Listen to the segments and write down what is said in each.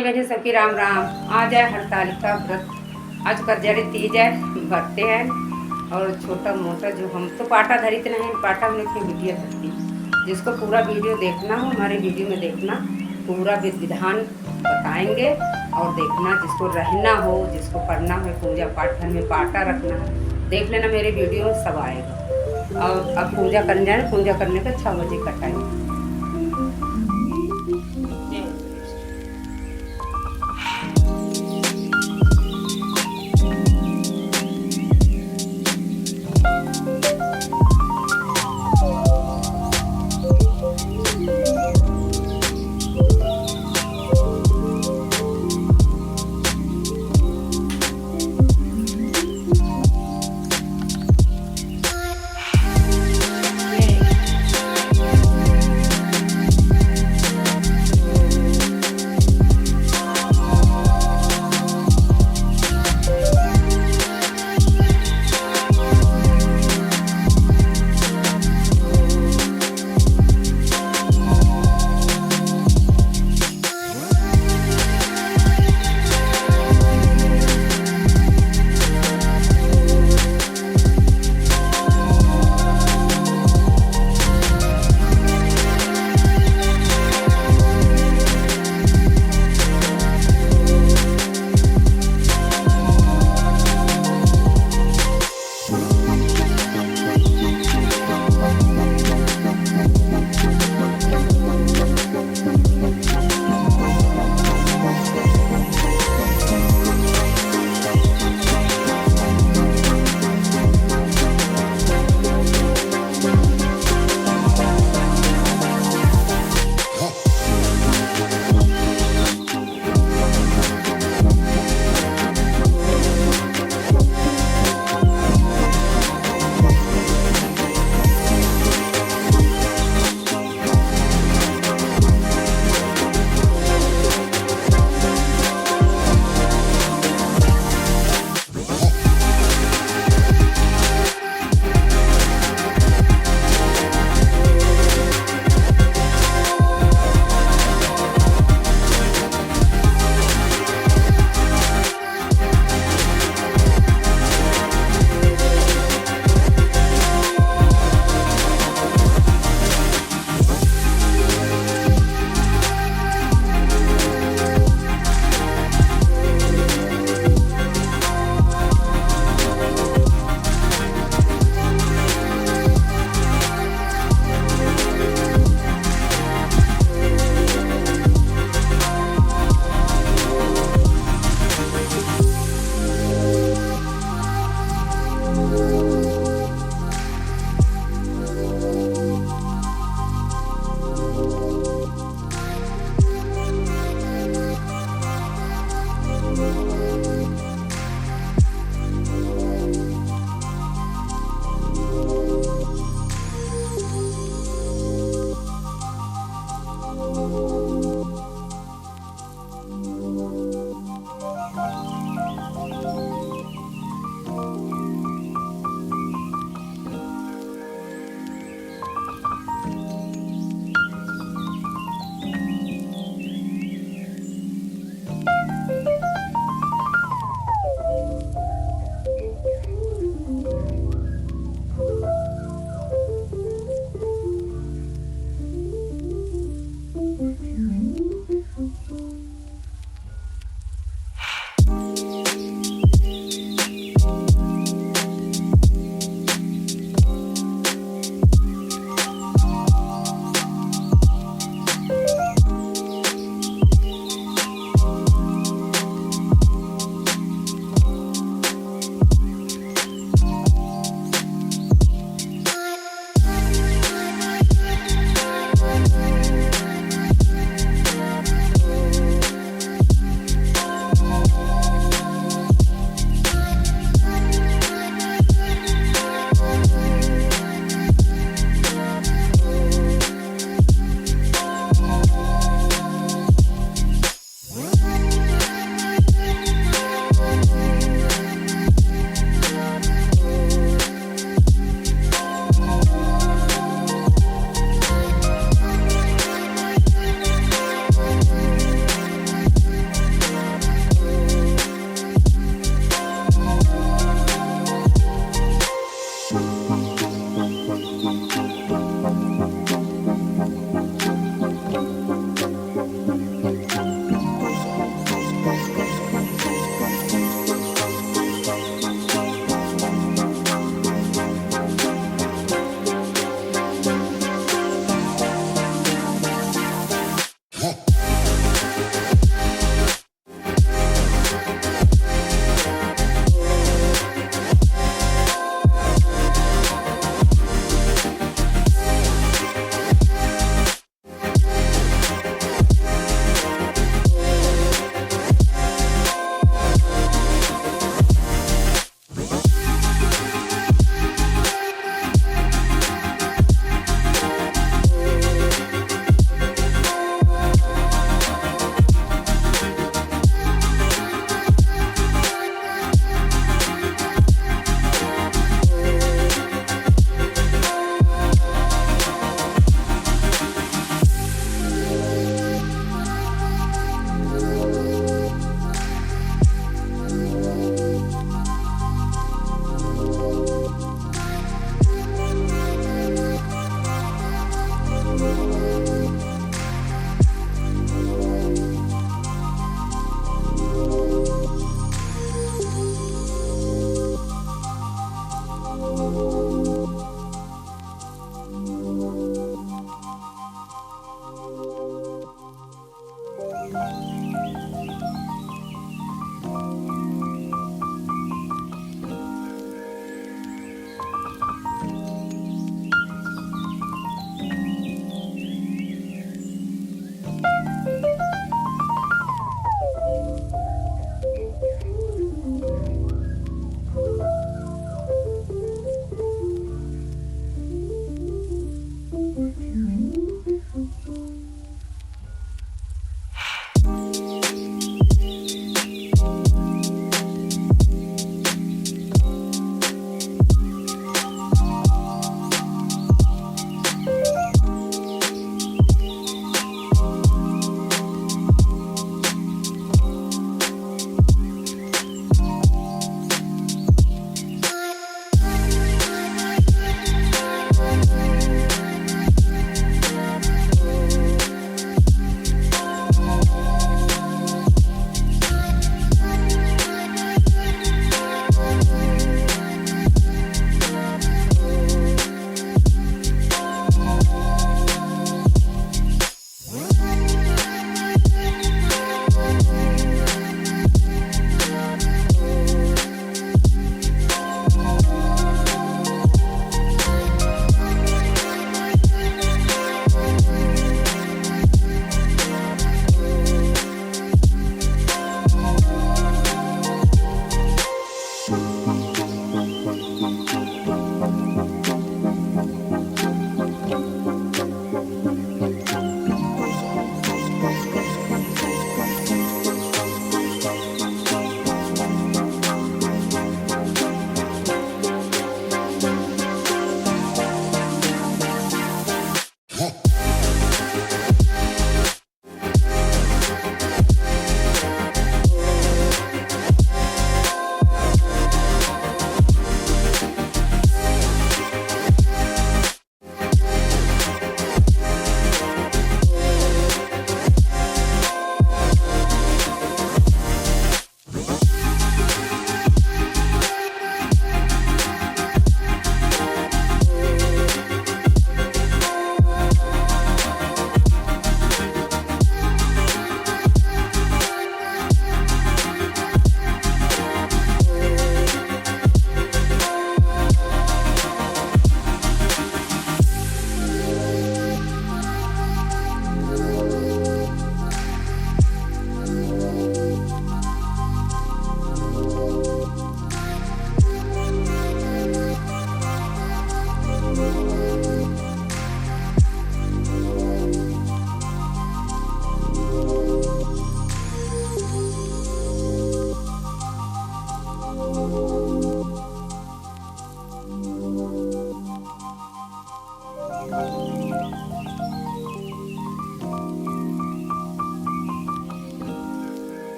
मेरे सखी राम राम। आज है हरतालिका व्रत। आज करजरी तीज है, भरते हैं। और छोटा मोटा जो हम तो पाटा धरित नहीं, पाटा हमने अपनी वीडियो धरती। जिसको पूरा वीडियो देखना हो हमारे वीडियो में देखना, पूरा विधान बताएंगे और देखना। जिसको रहना हो, जिसको करना हो पूजा पाठ, घर में पाटा रखना है, देख लेना मेरे वीडियो में सब आएगा। और अब पूजा करने जाए, पूजा करने का 6 बजे का टाइम।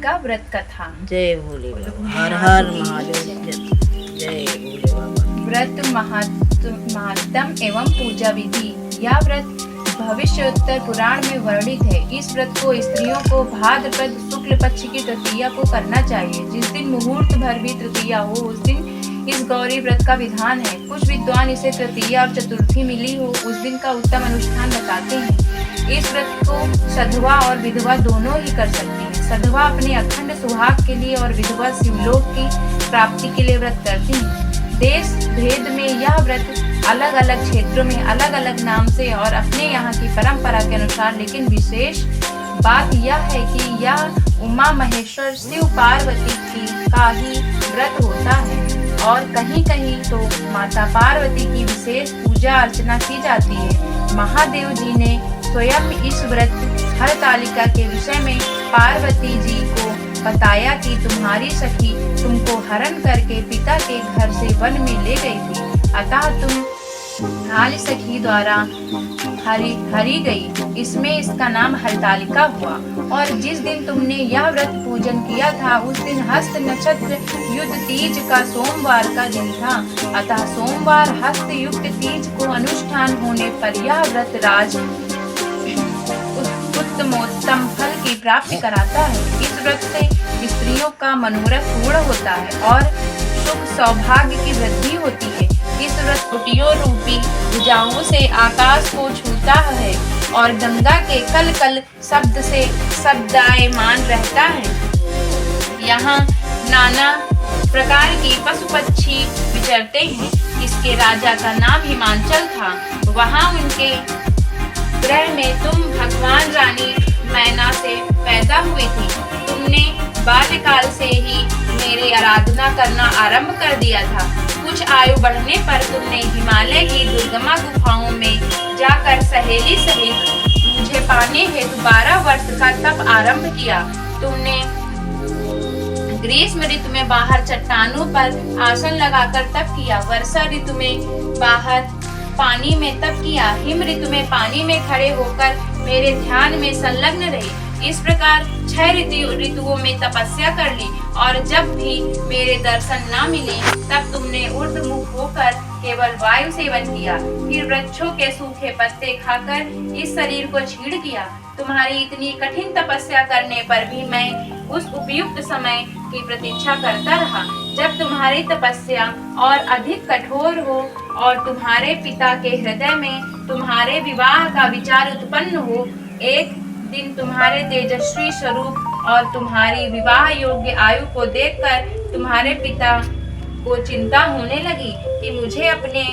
हरतालिका व्रत कथा। जय भोले बाबा, हर हर महादेव, जय भोले बाबा। व्रत महात्म एवं पूजा विधि। यह व्रत भविष्योत्तर पुराण में वर्णित है। इस व्रत को स्त्रियों को भाद्रपद शुक्ल पक्ष की तृतीया को करना चाहिए। जिस दिन मुहूर्त भर भी तृतीया हो उस दिन इस गौरी व्रत का विधान है। कुछ विद्वान इसे तृतीया और चतुर्थी मिली हो उस दिन का उत्तम अनुष्ठान बताते हैं। इस व्रत को सधवा और विधवा दोनों ही कर सकती है। सधवा अपने अखंड सुहाग के लिए और विधवा शिवलोक की प्राप्ति के लिए व्रत करती है। देश भेद में यह व्रत अलग अलग क्षेत्रों में अलग अलग नाम से और अपने यहाँ की परंपरा के अनुसार, लेकिन विशेष बात यह है कि यह उमा महेश्वर शिव पार्वती की का ही व्रत होता है और कहीं कहीं तो माता पार्वती की विशेष पूजा अर्चना की जाती है। महादेव जी ने स्वयं इस व्रत हरतालिका के विषय में पार्वती जी को बताया कि तुम्हारी सखी तुमको हरण करके पिता के घर से वन में ले गई थी, अतः तुम हाल सखी द्वारा हरी गई। इसमें इसका नाम हरतालिका हुआ। और जिस दिन तुमने यह व्रत पूजन किया था उस दिन हस्त नक्षत्र युक्त तीज का सोमवार का दिन था, अतः सोमवार हस्त युक्त तीज को अनुष्ठान होने पर यह व्रत राज उत्तमोत्तम फल की प्राप्ति कराता है। इस व्रत से स्त्रियों का मनोरथ पूर्ण होता है और सुख सौभाग्य की वृद्धि होती है। इस व्रत कुटियों रूपी भुजाओं से आकाश को छूता है और गंगा के कल कल शब्द से शब्दायमान रहता है। यहाँ नाना प्रकार के पशु पक्षी विचरते हैं। इसके राजा का नाम हिमांचल था। वहाँ उनके ग्रह में तुम भगवान रानी मैना से पैदा हुई थी। तुमने बाल्यकाल से ही मेरी आराधना करना आरंभ कर दिया था। कुछ आयु बढ़ने पर तुमने हिमालय की दुर्गमा गुफाओं में जाकर सहेली सहित मुझे पाने हेतु 12 वर्ष का तप आरंभ किया। तुमने ग्रीष्म ऋतु में बाहर चट्टानों पर आसन लगाकर तप किया। वर्षा ऋतु में बाहर पानी में तप किया। हिम ऋतु में पानी में खड़े होकर मेरे ध्यान में संलग्न रही। इस प्रकार 6 ऋतुओं में तपस्या कर ली और जब भी मेरे दर्शन न मिले तब तुमने ऊर्ध्वमुख होकर केवल वायु सेवन किया। फिर वृक्षों के सूखे पत्ते खाकर इस शरीर को छीड़ किया। तुम्हारी इतनी कठिन तपस्या करने पर भी मैं उस उपयुक्त समय की प्रतीक्षा करता रहा जब तुम्हारी तपस्या और अधिक कठोर हो और तुम्हारे पिता के हृदय में तुम्हारे विवाह का विचार उत्पन्न हो। एक दिन तुम्हारे तेजस्वी स्वरूप और तुम्हारी विवाह योग्य आयु को देखकर तुम्हारे पिता को चिंता होने लगी कि मुझे अपने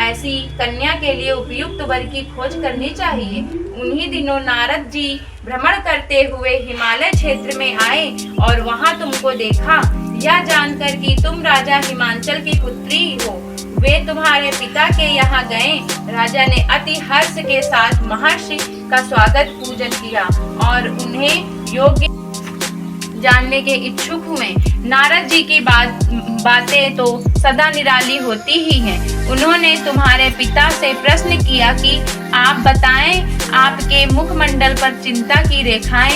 ऐसी कन्या के लिए उपयुक्त वर की खोज करनी चाहिए। उन्हीं दिनों नारद जी भ्रमण करते हुए हिमालय क्षेत्र में आए और वहां तुमको देखा। यह जानकर कि तुम राजा हिमांचल की पुत्री हो, वे तुम्हारे पिता के यहाँ गए। राजा ने अति हर्ष के साथ महर्षि का स्वागत पूजन किया और उन्हें योग्य जानने के इच्छुक हुए। नारद जी की बातें तो सदा निराली होती ही हैं। उन्होंने तुम्हारे पिता से प्रश्न किया कि आप बताएं, आपके मुखमंडल पर चिंता की रेखाएं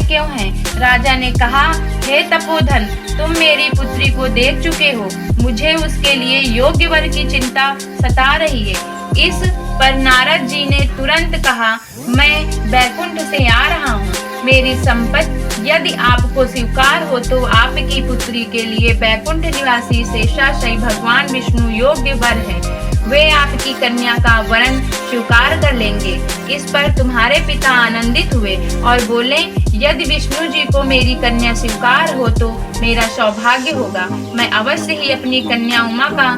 क्यों हैं? राजा ने कहा, हे तपोधन, तुम मेरी पुत्री को देख चुके हो, मुझे उसके लिए योग्य वर की चिंता सता रही है। इस पर नारद जी ने तुरंत कहा, मैं बैकुंठ से आ रहा हूँ। मेरी संपत्ति यदि आपको स्वीकार हो तो आपकी पुत्री के लिए बैकुंठ निवासी शेषाशयी भगवान विष्णु योग्य वर है। वे आपकी कन्या का वरण स्वीकार कर लेंगे। इस पर तुम्हारे पिता आनंदित हुए और बोले, यदि विष्णु जी को मेरी कन्या स्वीकार हो तो मेरा सौभाग्य होगा। मैं अवश्य ही अपनी कन्या उमा का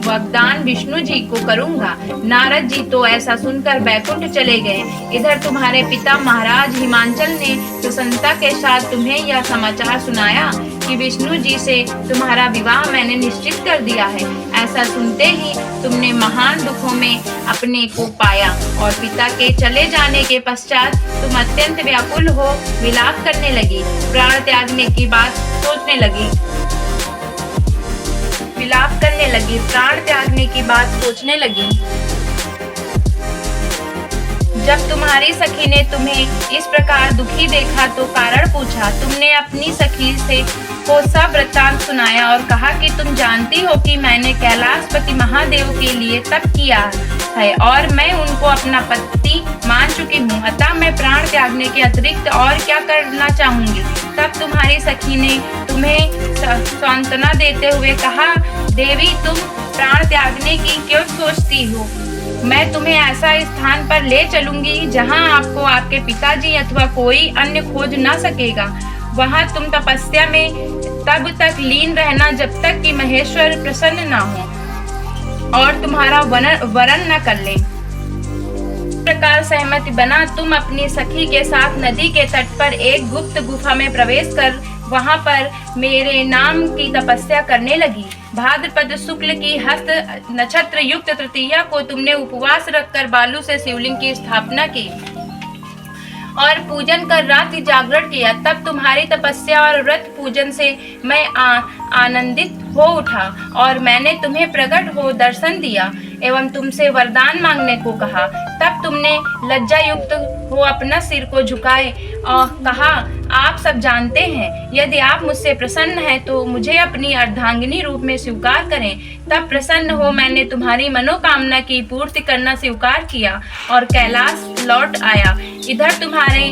वाग्दान विष्णु जी को करूंगा। नारद जी तो ऐसा सुनकर बैकुंठ चले गए। इधर तुम्हारे पिता महाराज हिमांचल ने प्रसन्नता के साथ तुम्हें यह समाचार सुनाया कि विष्णु जी से तुम्हारा विवाह मैंने निश्चित कर दिया है। ऐसा सुनते ही तुमने महान दुखों में अपने को पाया और पिता के चले जाने के पश्चात तुम अत्यंत व्याकुल हो विलाप करने लगी। प्राण त्यागने की बात सोचने लगी, विलाप करने लगी, प्राण त्यागने की बात सोचने लगी। जब तुम्हारी सखी ने तुम्हें इस प्रकार दुखी देखा तो कारण पूछा। तुमने अपनी सखी से को सब वृत्तांत सुनाया और कहा कि तुम जानती हो कि मैंने कैलाशपति महादेव के लिए तप किया है और मैं उनको अपना पति मान चुकी हूँ, अतः मैं प्राण त्यागने के अतिरिक्त और क्या करना चाहूंगी। तब तुम्हारी सखी ने तुम्हें सांत्वना देते हुए कहा, देवी तुम प्राण त्यागने की क्यों सोचती हो? मैं तुम्हें ऐसा स्थान पर ले चलूंगी जहां आपको आपके पिताजी अथवा कोई अन्य खोज ना सकेगा। वहां तुम तपस्या में तब तक लीन रहना जब तक कि महेश्वर प्रसन्न ना हो और तुम्हारा वरण न कर ले। इस प्रकार सहमति बना तुम अपनी सखी के साथ नदी के तट पर एक गुप्त गुफा में प्रवेश कर वहां पर मेरे नाम की तपस्या करने लगी। भाद्रपद शुक्ल की हस्त नक्षत्र युक्त तृतीया को तुमने उपवास रखकर बालू से शिवलिंग की स्थापना की और पूजन कर रात्रि जागरण किया। तब तुम्हारी तपस्या और व्रत पूजन से मैं आनंदित हो उठा और मैंने तुम्हें प्रकट हो दर्शन दिया एवं तुमसे वरदान मांगने को कहा। तब तुमने लज्जा युक्त हो अपना सिर को झुकाए और कहा, आप सब जानते हैं, यदि आप मुझसे प्रसन्न हैं तो मुझे अपनी अर्धांगिनी रूप में स्वीकार करें। तब प्रसन्न हो मैंने तुम्हारी मनोकामना की पूर्ति करना स्वीकार किया और कैलाश लौट आया। इधर तुम्हारे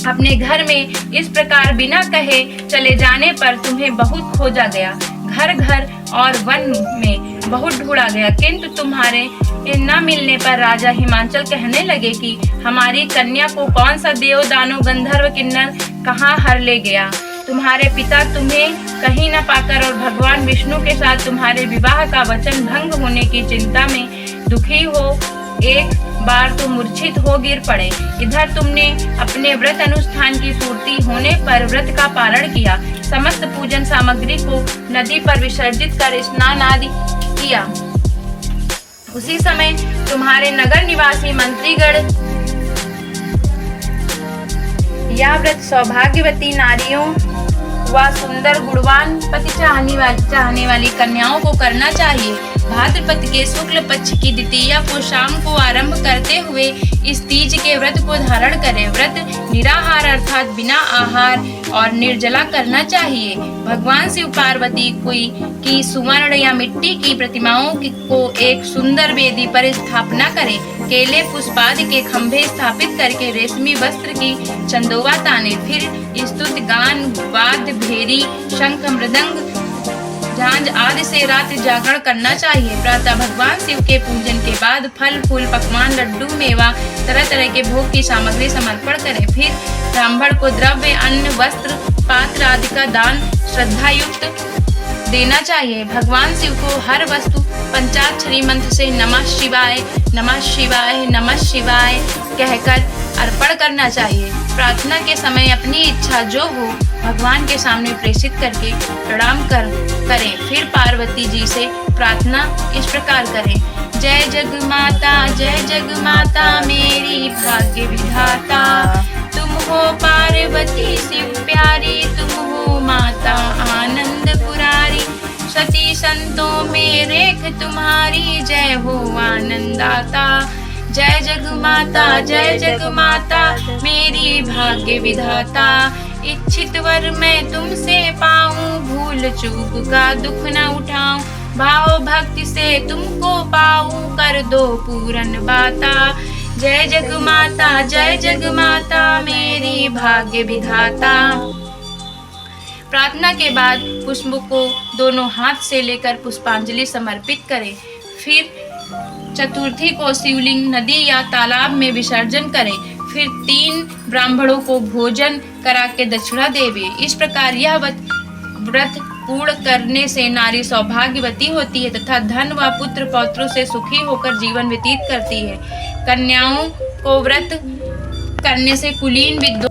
अपने घर में इस प्रकार बिना कहे चले जाने पर तुम्हें बहुत खोजा गया, घर घर और वन में बहुत ढूंढा गया, किंतु तुम्हारे न मिलने पर राजा हिमांचल कहने लगे कि हमारी कन्या को कौन सा देव दानव गंधर्व किन्नर कहाँ हर ले गया। तुम्हारे पिता तुम्हें कहीं न पाकर और भगवान विष्णु के साथ तुम्हारे विवाह का वचन भंग होने की चिंता में दुखी हो एक बार तो मूर्छित हो गिर पड़े। इधर तुमने अपने व्रत अनुष्ठान की पूर्ति होने पर व्रत का पालन किया, समस्त पूजन सामग्री को नदी पर विसर्जित कर स्नान आदि किया। उसी समय तुम्हारे नगर निवासी मंत्रीगण यह व्रत सौभाग्यवती नारियों व सुंदर गुणवान पति चाहने वाली कन्याओं को करना चाहिए। भाद्रपद के शुक्ल पक्ष की द्वितीया को शाम को आरंभ करते हुए इस तीज के व्रत को धारण करें। व्रत निराहार अर्थात बिना आहार और निर्जला करना चाहिए। भगवान शिव पार्वती की सुवर्ण या मिट्टी की प्रतिमाओं को एक सुंदर वेदी पर स्थापना करें। केले पुष्पादि के खंभे स्थापित करके रेशमी वस्त्र की चंदोवा ताने, फिर स्तुति गान वाद्य भेरी शंख मृदंग झांझ आदि से रात्रि जागरण करना चाहिए। प्रातः भगवान शिव के पूजन के बाद फल फूल पकवान लड्डू मेवा तरह तरह के भोग की सामग्री समर्पण करें। फिर ब्राह्मण को द्रव्य अन्न वस्त्र पात्र आदि का दान श्रद्धा युक्त देना चाहिए। भगवान शिव को हर वस्तु पंचाक्षरी मंत्र से नमः शिवाय नमः शिवाय नमः शिवाय कहकर अर्पण करना चाहिए। प्रार्थना के समय अपनी इच्छा जो हो भगवान के सामने प्रेषित करके प्रणाम करें। फिर पार्वती जी से प्रार्थना इस प्रकार करें, जय जग माता मेरी भाग्य विधाता, तुम हो पार्वती शिव प्यारी, तुम हो माता आनंद पुरारी, सती संतों में रेख तुम्हारी, जय हो आनंदाता। जय जग माता मेरी भाग्य विधाता, इच्छित वर मैं तुमसे पाऊं, भूल चूक का दुख न उठाऊं, भाव भक्ति से तुमको पाऊं, कर दो पूरन बाता। जय जग माता मेरी भाग्य विधाता। प्रार्थना के बाद पुष्प को दोनों हाथ से लेकर पुष्पांजलि समर्पित करें। फिर चतुर्थी को शिवलिंग नदी या तालाब में विसर्जन करें। फिर 3 ब्राह्मणों को भोजन करा के दक्षिणा देवे। इस प्रकार यह व्रत पूर्ण करने से नारी सौभाग्यवती होती है तथा धन व पुत्र पौत्रों से सुखी होकर जीवन व्यतीत करती है। कन्याओं को व्रत करने से कुलीन विद्वान।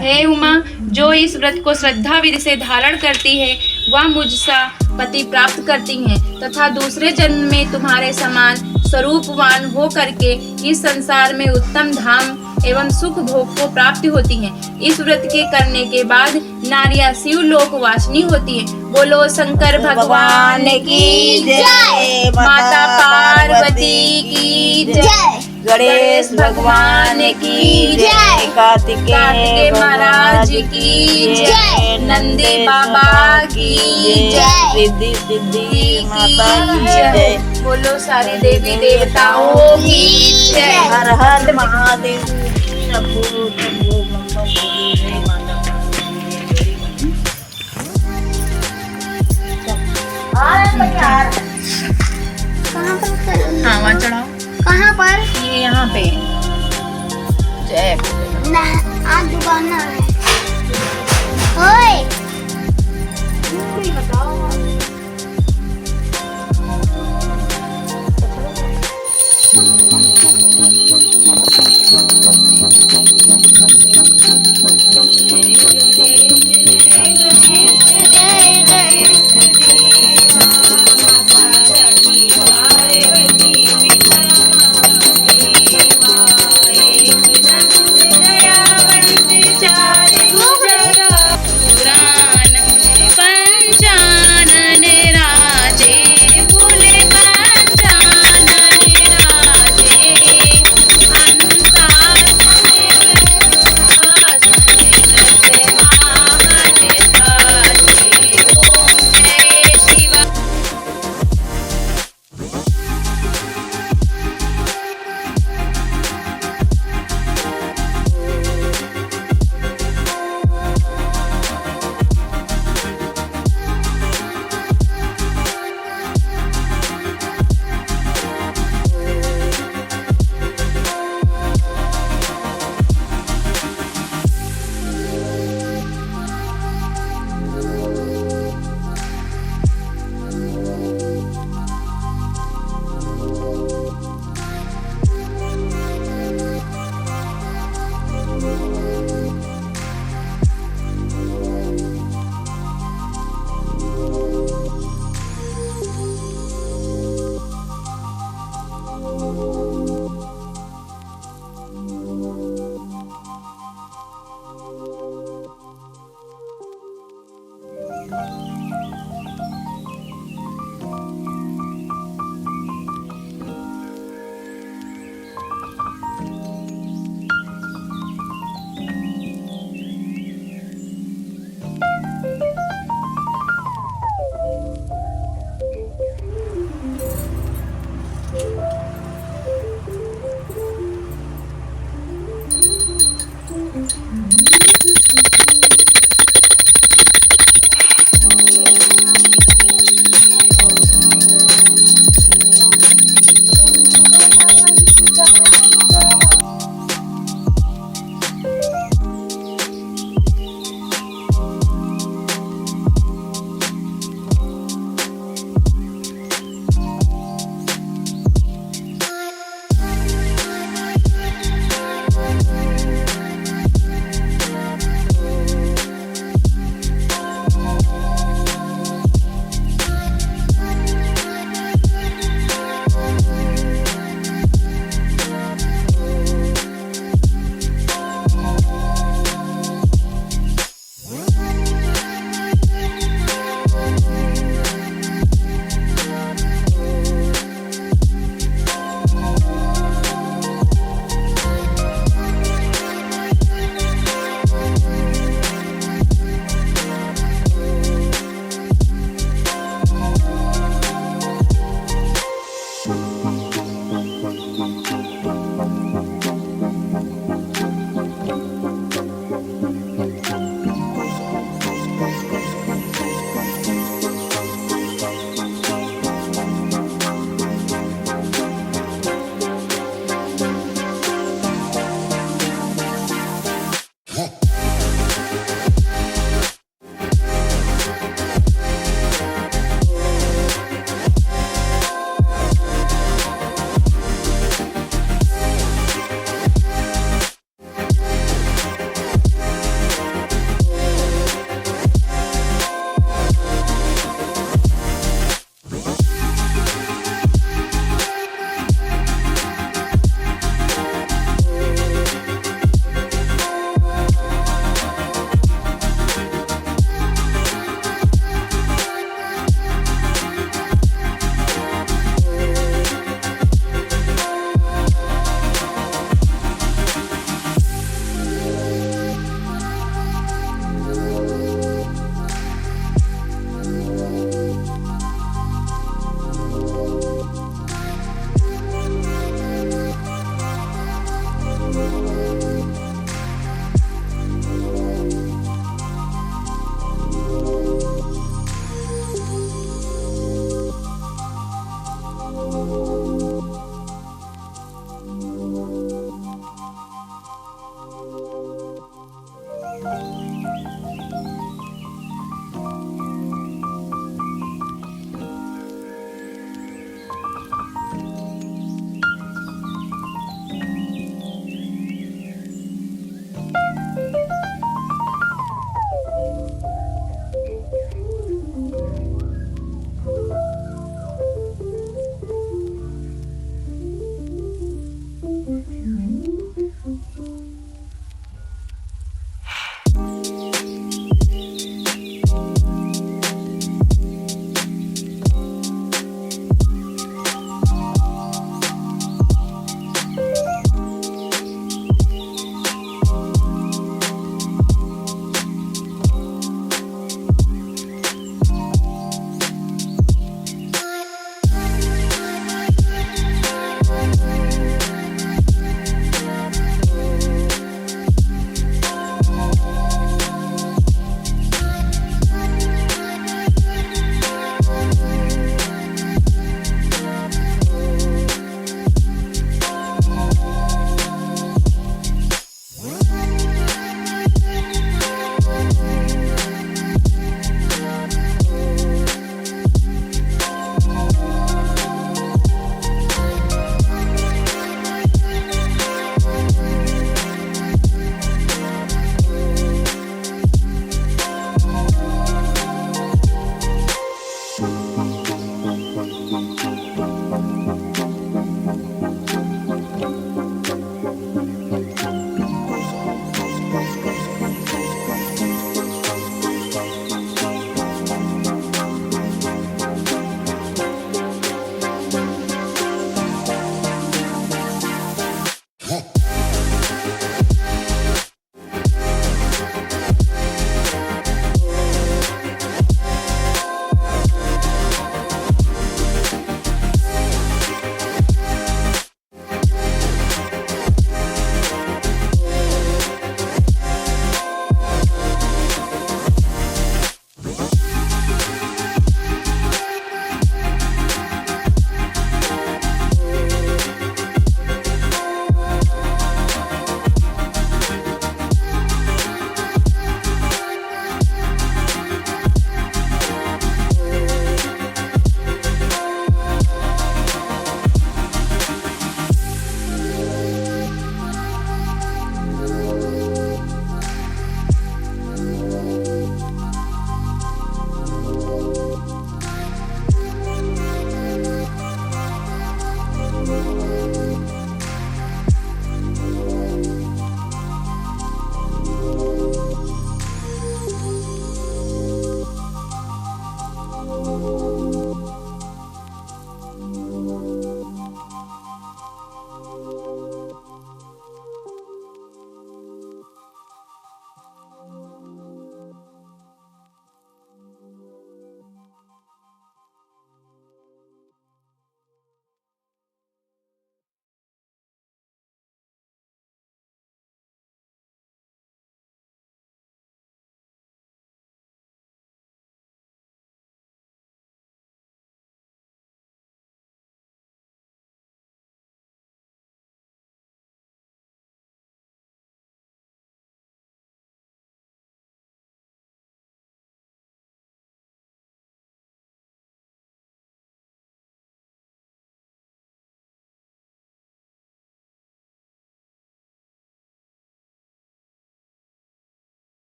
हे उमा, जो इस व्रत को श्रद्धा विधि से धारण करती है वह मुझसा पति प्राप्त करती हैं तथा दूसरे जन्म में तुम्हारे समान स्वरूपवान हो करके इस संसार में उत्तम धाम एवं सुख भोग को प्राप्ति होती है। इस व्रत के करने के बाद नारियां शिव लोक वासिनी होती है। बोलो शंकर भगवान की जय, माता पार्वती की जय, गणेश भगवान की जय, कार्तिकेय महाराज की जय, नंदी बाबा की जय, रिद्धि सिद्धि माता की जय। बोलो सारे देवी देवताओं की जय। हर हर महादेव। शंभो शंभो मंगल जय माता हाँ वहाँ चढ़ाओ। कहाँ पर? ये यहाँ पे जय ना आज दुकान है। ओए बताओ